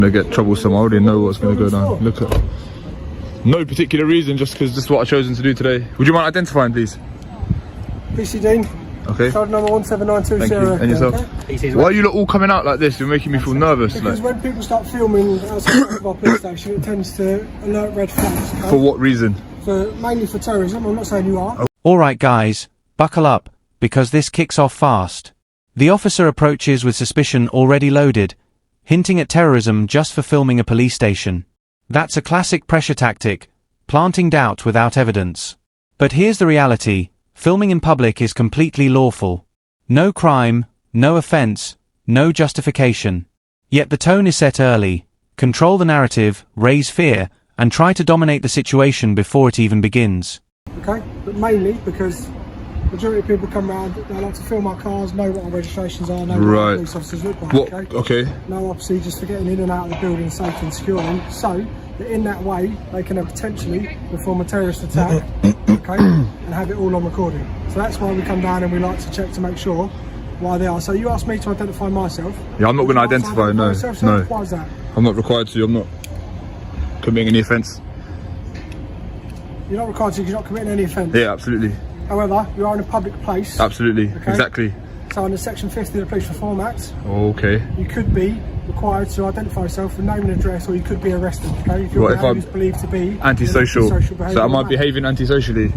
Gonna get troublesome. I already know what's gonna go down. Look at. No particular reason, just because this is what I've chosen to do today. Would you mind identifying, please? PC Dean. Okay. Card number 17920. Thank you. And yourself? Okay? Why are you lot all coming out like this? You're making me feel nervous. Because when people start filming outside of our police station, it tends to alert red flags. Okay? For what reason? Mainly for terrorism. I'm not saying you are. Alright guys, buckle up, because this kicks off fast. The officer approaches with suspicion already loaded, hinting at terrorism just for filming a police station. That's a classic pressure tactic, planting doubt without evidence. But here's the reality, filming in public is completely lawful. No crime, no offense, no justification. Yet the tone is set early, control the narrative, raise fear, and try to dominate the situation before it even begins. Okay, but mainly because majority of people come around, they like to film our cars, know what our registrations are, know what our police officers look like. What? Okay? Okay. No procedures for getting in and out of the building safe and securely, so that in that way they can potentially perform a terrorist attack, okay, and have it all on recording. So that's why we come down and we like to check to make sure why they are. So you asked me to identify myself. Yeah, I'm not going to identify. No, no. Why is that? I'm not required to. I'm not committing any offence. You're not required to. You're not committing any offence. Yeah, absolutely. However, you are in a public place. Absolutely. Okay? Exactly. So under Section 50 of the Police Reform Act, okay, you could be required to identify yourself with name and address, or you could be arrested. Okay, if your behaviour is believed to be antisocial. So am I behaving antisocially?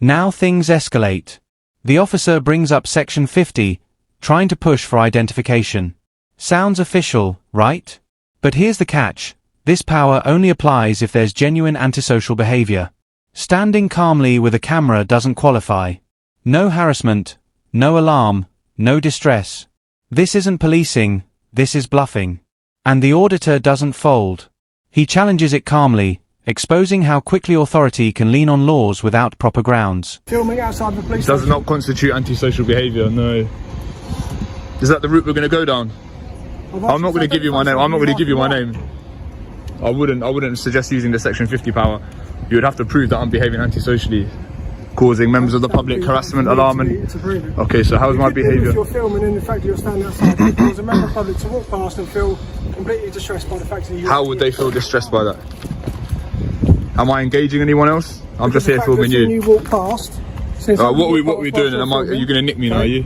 Now things escalate. The officer brings up Section 50, trying to push for identification. Sounds official, right? But here's the catch. This power only applies if there's genuine antisocial behavior. Standing calmly with a camera doesn't qualify. No harassment, no alarm, no distress. This isn't policing, this is bluffing. And the auditor doesn't fold. He challenges it calmly, exposing how quickly authority can lean on laws without proper grounds. Filming outside the police does not constitute antisocial behaviour, no. Is that the route we're going to go down? I'm not going to give you my name. I'm not going to give you my name. I wouldn't suggest using the Section 50 power. You would have to prove that I'm behaving antisocially, causing members of the public harassment, alarm, and... Okay, so how's my behaviour? If you're filming and the fact that you're standing outside, people as a member of the public to walk past and feel completely distressed by the fact that you... How would they feel distressed by that? Am I engaging anyone else? I'm just here filming you. You walk past... what are we doing? Are you going to nick me now, are you?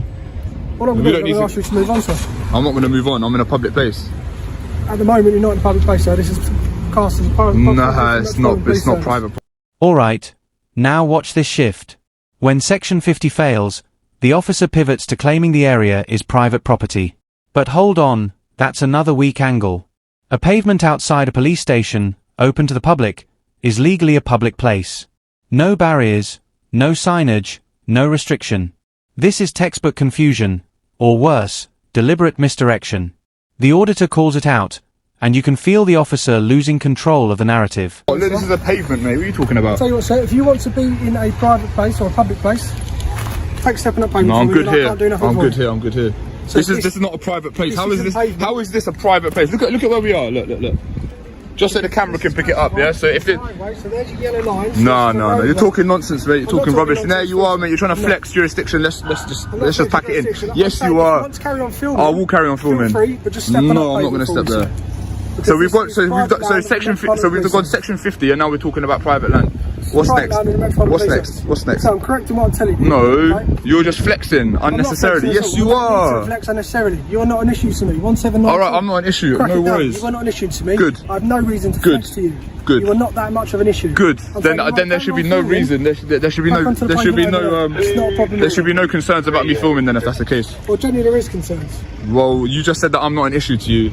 Well, I'm going to ask you to move on, sir. I'm not going to move on. I'm in a public place. At the moment, you're not in a public place, sir. This is cast as a private place. No, it's not private. Alright, now watch this shift. When Section 50 fails, the officer pivots to claiming the area is private property. But hold on, that's another weak angle. A pavement outside a police station, open to the public, is legally a public place. No barriers, no signage, no restriction. This is textbook confusion, or worse, deliberate misdirection. The auditor calls it out, and you can feel the officer losing control of the narrative. Oh, look, this is a pavement, mate. What are you talking about? I'll tell you what, sir, if you want to be in a private place or a public place, take a step in that pavement. No, I'm good here. I'm good here. So this is not a private place. How is this a private place? Look at where we are. Look. Just so the camera can pick it up, yeah? So if it... So there's your yellow lines. No. You're talking nonsense, mate. You're talking rubbish. And there you are, mate. You're trying to flex jurisdiction. Let's just pack it in. Yes, you are. I will carry on filming. No, I'm not going to step there. So we've got Section 50. So we've got Section 50, and now we're talking about private land. What's next? What's next? So I'm correct in what I'm telling you. No, you're just flexing unnecessarily. Yes, you are. Flex unnecessarily. You're not an issue to me. 179. All right, I'm not an issue. No worries. You are not an issue to me. Good. I have no reason to flex to you. Good. You are not that much of an issue. Good. Then there should be no reason. There should be no concerns about me filming. Then if that's the case. Well, generally there is concerns. Well, you just said that I'm not an issue to you.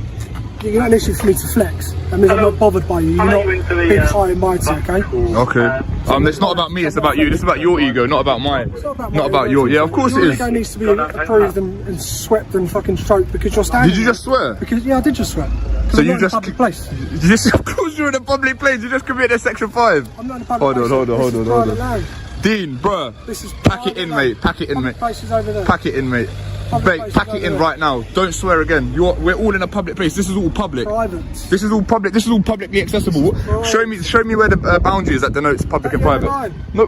You're not an issue for me to flex. That means I'm not bothered by you. You're not big, high and mighty, okay? Okay. It's not about me, it's about you. This is about your ego, not about mine. Not about your... Yeah, of course it is. Your ego needs to be approved and swept and fucking stroked because you're standing... Did you just swear? Because, yeah, I did just swear. So you just... public place. Of course you're in a public place. You just committed Section 5. I'm not in a public place. Hold on. Dean, bruh. Pack it in, mate. Pack it in, mate. Places over there. Pack it in, mate. Public Mate, place, pack you it don't in do right now. Don't swear again. We're all in a public place. This is all public. Private. This is all public. This is all publicly accessible. Show me where the boundary is that denotes public and private. No,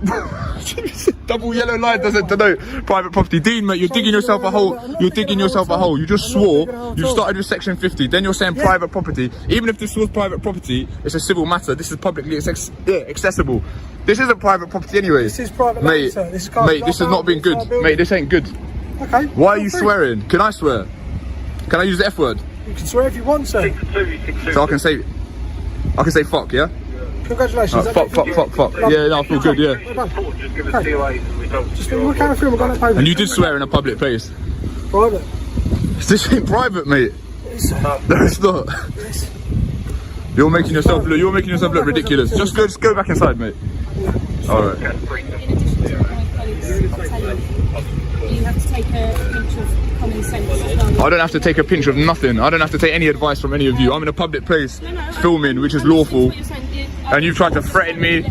double yellow line doesn't denote private property. Dean, mate, you're digging yourself a hole. You're digging yourself a hole. You just swore. You started with section 50. Then you're saying private property. Even if this was private property, it's a civil matter. This is publicly accessible. This isn't private property anyway. This is private mate. Sir. This is Mate, this has not been good. Mate, this ain't good. Okay. Why are you swearing? Can I swear? Can I use the F word? You can swear if you want, sir. So I can say fuck, yeah? Congratulations. Fuck. Yeah, no, I feel good, yeah. Just look out of film. And you did swear in a public place. Private. This ain't private, mate. No, it's not. Yes. You're making yourself look ridiculous. Just go back inside, mate. All right. In addition to what my colleagues are telling you, you have to take a pinch of common sense as well. I don't have to take a pinch of nothing. I don't have to take any advice from any of you. I'm in a public place filming, which is lawful. And you've tried to threaten me.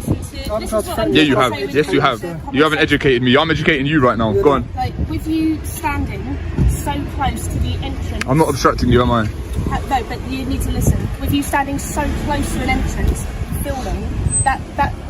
Yeah, you have. Yes, you have. You haven't educated me. I'm educating you right now. Go on. Like, with you standing so close to the entrance. I'm not obstructing you, am I? No, but you need to listen. With you standing so close to an entrance, filming, that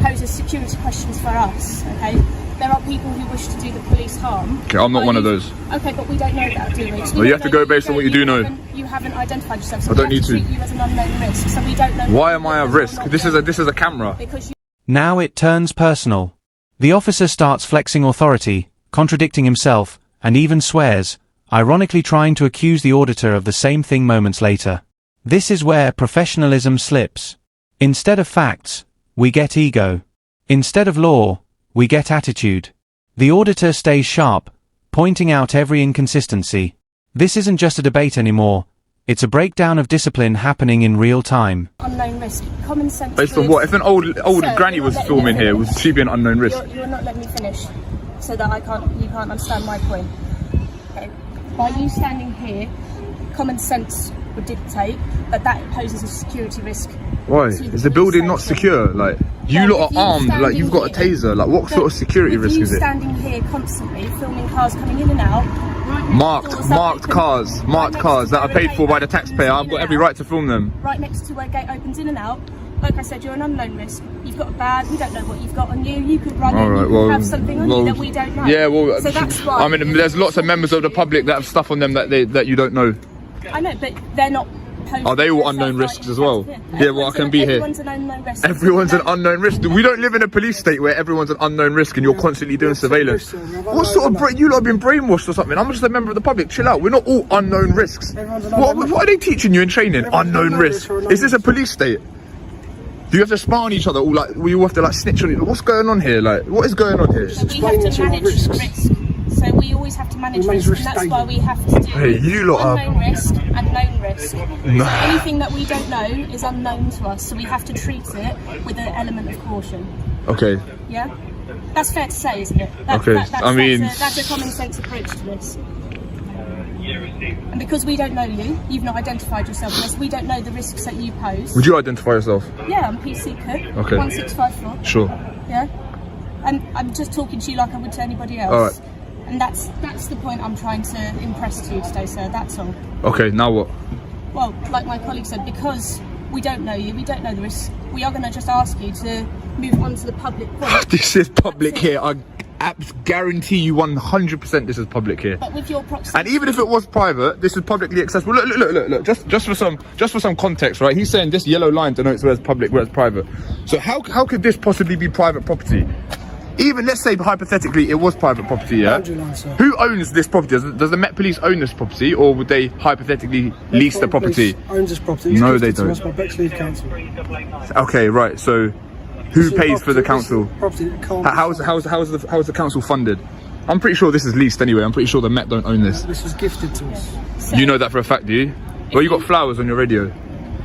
poses security questions for us, okay? There are people who wish to do the police harm. Okay, I'm not one of those. Okay, but we don't know that, do we? Well, you have to go based on what you do know. You haven't identified yourself, so I don't need to. treat you as an unknown risk, so we don't know. Why am I a risk? This is a camera. Because you Now it turns personal. The officer starts flexing authority, contradicting himself, and even swears, ironically trying to accuse the auditor of the same thing moments later. This is where professionalism slips. Instead of facts, we get ego. Instead of law, we get attitude. The auditor stays sharp, pointing out every inconsistency. This isn't just a debate anymore. It's a breakdown of discipline happening in real time. unknown risk, common sense. Based on what? If an old Sir, granny was filming here, would she be an unknown risk? You're not letting me finish, so that you can't understand my point. Okay. By you standing here, common sense would dictate that poses a security risk. Why? Is the building not secure? Like, you lot are armed, like you've got a taser. Like, what sort of security risk is it? You standing here constantly, filming cars coming in and out. Marked cars that are paid for by the taxpayer. I've got every right to film them. Right next to where gate opens in and out. Like I said, you're an unknown risk. You've got a bag, we don't know what you've got on you. You could run in, you could have something on you that we don't know. Yeah, well, so that's why. I mean, there's lots of members of the public that have stuff on them that you don't know. I know, but they're not. Are they all unknown risks as well? Yeah, well, I can be here. Everyone's an unknown risk. Everyone's an unknown risk. We don't live in a police state where everyone's an unknown risk and you're constantly doing surveillance. What sort of you lot have been brainwashed or something? I'm just a member of the public. Chill out. We're not all unknown risks. What are they teaching you in training? Unknown risk. Is this a police state? Do you have to spy on each other? All like we all have to like snitch on each other? What's going on here? Like, what is going on here? So we have to manage risk. So we always have to manage risk, and that's why we have to do unknown risk and known risk. So anything that we don't know is unknown to us, so we have to treat it with an element of caution. Okay. Yeah? That's fair to say, isn't it? That's a common sense approach to this. And because we don't know you, you've not identified yourself with us, we don't know the risks that you pose. Would you identify yourself? Yeah, I'm PC Cook, okay. 1654. Sure. Yeah? And I'm just talking to you like I would to anybody else. Alright. And that's the point I'm trying to impress to you today, sir, that's all. Okay, now what? Well, like my colleague said, because we don't know you, we don't know the risks, we are going to just ask you to move on to the public point. This is public here. I guarantee you 100% this is public here. But with your proximity. And even if it was private, this is publicly accessible. Look. Just for some context, right? He's saying this yellow line denotes where it's public, where it's private. So how could this possibly be private property? Even let's say hypothetically it was private property, yeah? Who owns this property? Does the Met Police own this property, or would they hypothetically lease the property? Owns this property. No, they don't. By Bexley Council. Okay, right. So who pays for the council? Property that can't How's the council funded? I'm pretty sure this is leased anyway. I'm pretty sure the Met don't own this. This was gifted to us. So, you know that for a fact, do you? Well, you got flowers on your radio.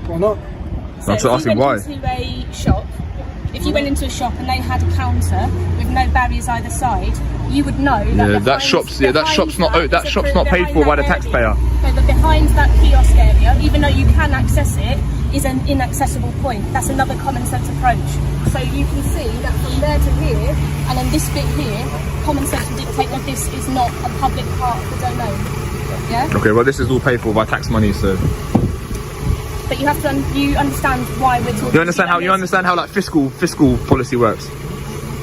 Why not? So I'm asking why. If you went into a shop and they had a counter with no barriers either side, you would know that that shop's not paid for by the taxpayer. No, but behind that kiosk area, even though you can access it, is an inaccessible point. That's another common sense approach. So you can see that from there to here, and then this bit here, common sense would dictate that this is not a public part of the domain. Yeah? Okay, well this is all paid for by tax money, so... But you have to, you understand why we're talking. You understand how like fiscal policy works?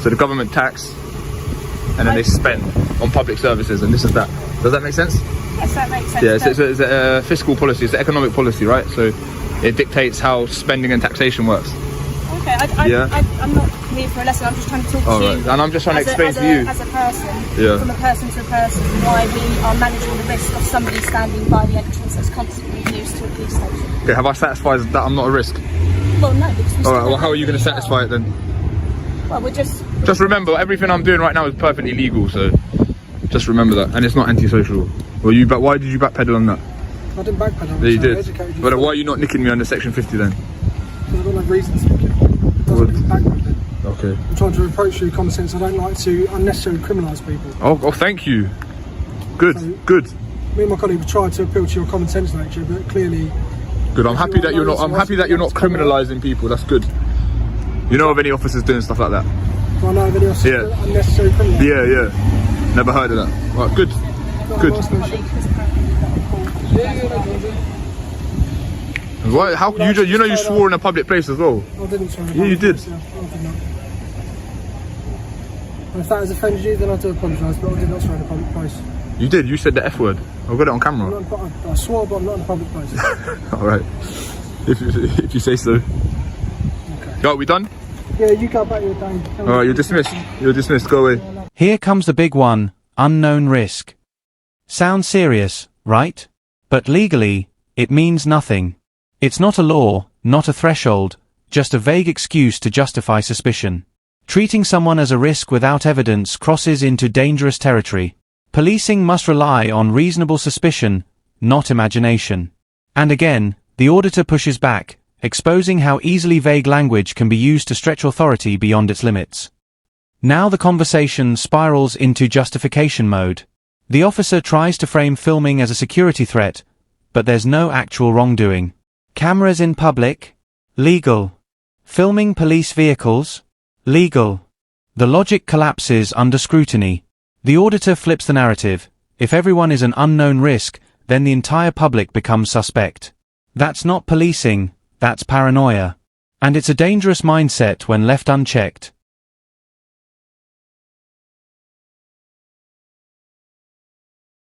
So the government tax, and then they spend on public services, and this is that. Does that make sense? Yes, that makes sense. Yeah, it's a fiscal policy, it's an economic policy, right? So it dictates how spending and taxation works. Okay, I'm not here for a lesson, I'm just trying to talk to you. Right. And I'm just trying to explain to you. As a person, from a person to a person, why we are managing the risk of somebody standing by the entrance that's constantly used to a police station. Okay, have I satisfied that I'm not a risk? Well, no, because we Alright, well how are you going to satisfy it then? Well, we're just... Just remember, everything I'm doing right now is perfectly legal, so just remember that. And it's not antisocial. Well, why did you backpedal on that? I didn't backpedal. Yeah, you did. But why are you not nicking me under section 50 then? Because I've got no reason to nick it. It doesn't mean backpedaling. Okay. I'm trying to approach you with common sense. I don't like to unnecessarily criminalise people. Oh, thank you. Good, So, good. Me and my colleague have tried to appeal to your common sense nature, but clearly... Good, I'm happy that you're not criminalising people, that's good. You know of any officers doing stuff like that? Do I know of any officers that unnecessary criminal? Yeah. Never heard of that. Right, good. Good. Why? How you swore in a public place as well? I didn't swear. Yeah, you did. I did not. And if that has offended you, then I do apologise, but I did not swear in a public place. You did. You said the F word. I've got it on camera. I swore, but I'm not in a public place. All right. If you say so. Okay. Are we done? Yeah, you go back your day. All right, you're dismissed. You're dismissed. Go away. Here comes the big one, unknown risk. Sounds serious, right? But legally, it means nothing. It's not a law, not a threshold, just a vague excuse to justify suspicion. Treating someone as a risk without evidence crosses into dangerous territory. Policing must rely on reasonable suspicion, not imagination. And again, the auditor pushes back, exposing how easily vague language can be used to stretch authority beyond its limits. Now the conversation spirals into justification mode. The officer tries to frame filming as a security threat, but there's no actual wrongdoing. Cameras in public? Legal. Filming police vehicles? Legal. The logic collapses under scrutiny. The auditor flips the narrative. If everyone is an unknown risk, then the entire public becomes suspect. That's not policing, that's paranoia. And it's a dangerous mindset when left unchecked.